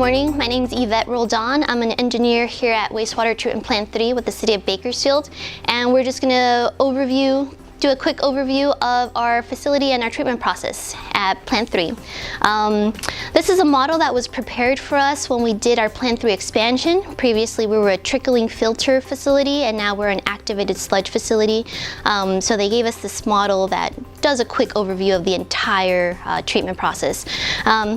morning. My name is Yvette Roldan. I'm an engineer here at Wastewater Treatment Plant 3 with the City of Bakersfield, and we're just going to do a quick overview of our facility and our treatment process at Plant 3. This is a model that was prepared for us when we did our Plant 3 expansion. Previously we were a trickling filter facility, and now we're an activated sludge facility. So they gave us this model that does a quick overview of the entire treatment process.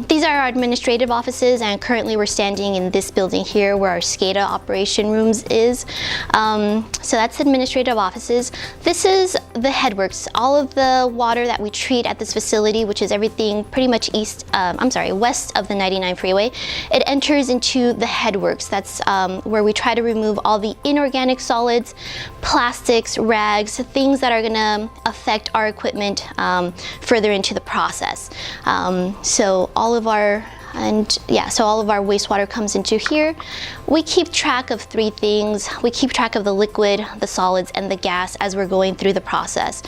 These are our administrative offices, and currently we're standing in this building here where our SCADA operation rooms is. So that's administrative offices. This is the Headworks. All of the water that we treat at this facility, which is everything pretty much west of the 99 freeway, it enters into the Headworks. That's where we try to remove all the inorganic solids, plastics, rags, things that are going to affect our equipment further into the process. So all of our wastewater comes into here. We keep track of three things. We keep track of the liquid, the solids, and the gas as we're going through the process.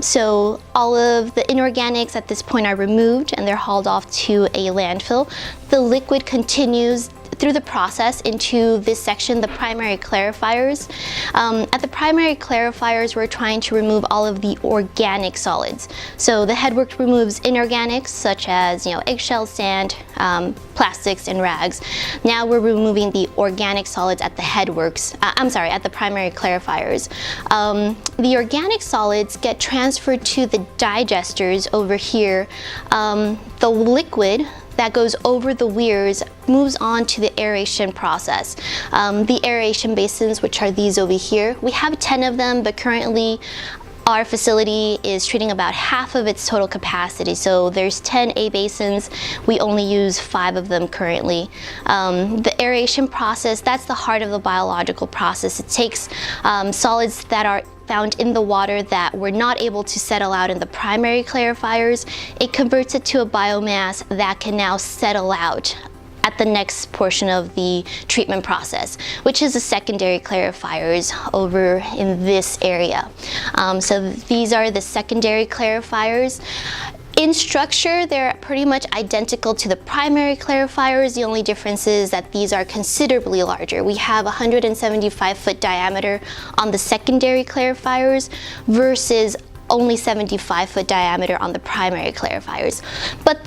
So all of the inorganics at this point are removed and they're hauled off to a landfill. The liquid continues through the process into this section, the primary clarifiers. At the primary clarifiers, we're trying to remove all of the organic solids. So the Headworks removes inorganics such as eggshell, sand, plastics, and rags. Now we're removing the organic solids at the Headworks. At the primary clarifiers. The organic solids get transferred to the digesters over here. The liquid that goes over the weirs moves on to the aeration process. The aeration basins, which are these over here, we have 10 of them, but currently our facility is treating about half of its total capacity. So there's 10 A basins. We only use 5 of them currently. The aeration process, that's the heart of the biological process. It takes solids that are found in the water that were not able to settle out in the primary clarifiers. It converts it to a biomass that can now settle out at the next portion of the treatment process, which is the secondary clarifiers over in this area. So these are the secondary clarifiers. In structure, they're pretty much identical to the primary clarifiers. The only difference is that these are considerably larger. We have 175-foot diameter on the secondary clarifiers versus only 75-foot diameter on the primary clarifiers. But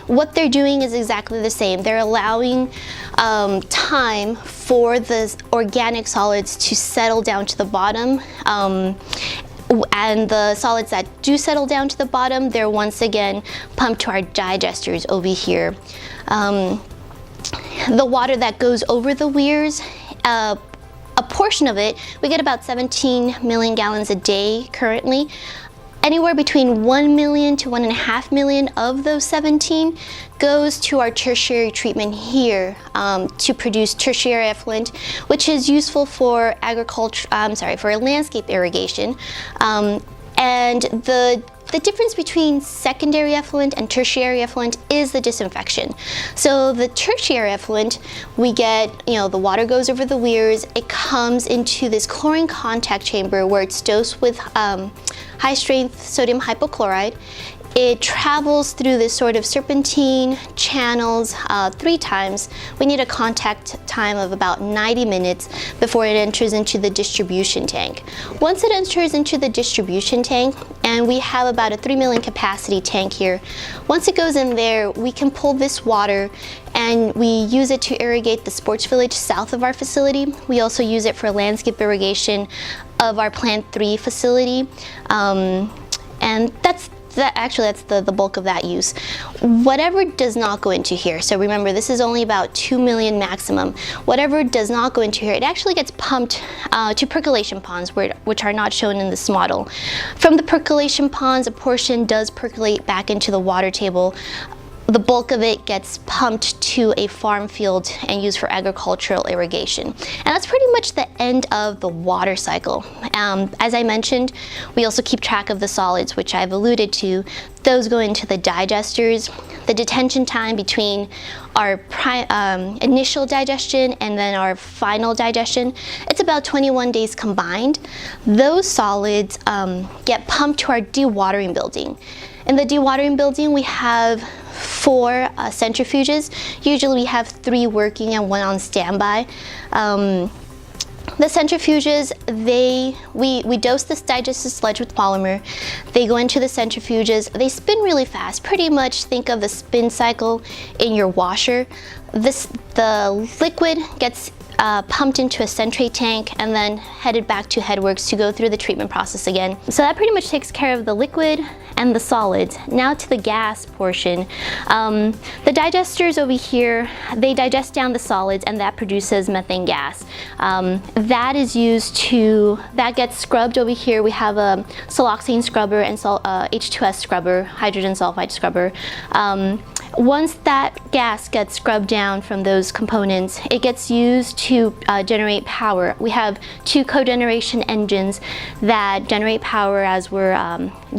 what they're doing is exactly the same. They're allowing time for the organic solids to settle down to the bottom. And the solids that do settle down to the bottom, they're once again pumped to our digesters over here. The water that goes over the weirs, a portion of it, we get about 17 million gallons a day currently. Anywhere between 1 million to 1.5 million of those 17 goes to our tertiary treatment here to produce tertiary effluent, which is useful for for landscape irrigation. And the difference between secondary effluent and tertiary effluent is the disinfection. So the tertiary effluent, we get, the water goes over the weirs, it comes into this chlorine contact chamber where it's dosed with high strength sodium hypochlorite. It travels through this sort of serpentine channels 3 times. We need a contact time of about 90 minutes before it enters into the distribution tank. Once it enters into the distribution tank, and we have about a 3 million capacity tank here, once it goes in there, we can pull this water and we use it to irrigate the sports village south of our facility. We also use it for landscape irrigation of our Plant 3 facility. And that's the bulk of that use. Whatever does not go into here, so remember this is only about 2 million maximum, whatever does not go into here, it actually gets pumped to percolation ponds, which are not shown in this model. From the percolation ponds, a portion does percolate back into the water table. The bulk of it gets pumped to a farm field and used for agricultural irrigation. And that's pretty much the end of the water cycle. As I mentioned, we also keep track of the solids, which I've alluded to. Those go into the digesters. The detention time between our initial digestion and then our final digestion, it's about 21 days combined. Those solids get pumped to our dewatering building. In the dewatering building, we have 4 centrifuges. Usually we have 3 working and 1 on standby. The centrifuges, we dose this digested sludge with polymer. They go into the centrifuges. They spin really fast. Pretty much think of the spin cycle in your washer. The liquid gets pumped into a centrate tank and then headed back to Headworks to go through the treatment process again. So that pretty much takes care of the liquid and the solids. Now to the gas portion. The digesters over here, they digest down the solids and that produces methane gas. That gets scrubbed over here. We have a siloxane scrubber and H2S scrubber, hydrogen sulfide scrubber. Once that gas gets scrubbed down from those components, it gets used to generate power. We have 2 cogeneration engines that generate power as we're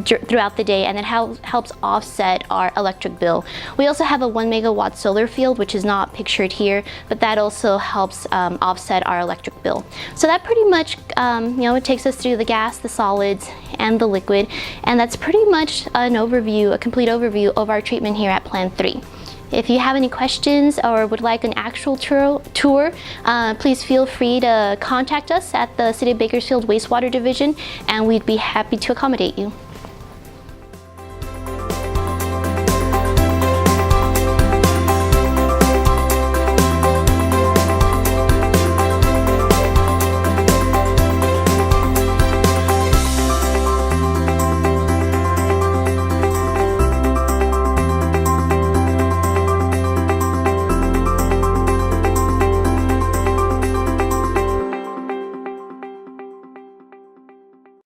throughout the day, and it helps offset our electric bill. We also have a 1 megawatt solar field, which is not pictured here, but that also helps offset our electric bill. So that pretty much it takes us through the gas, the solids, and the liquid, and that's pretty much an overview, a complete overview of our treatment here at Plant 3. If you have any questions or would like an actual tour, please feel free to contact us at the City of Bakersfield Wastewater Division, and we'd be happy to accommodate you.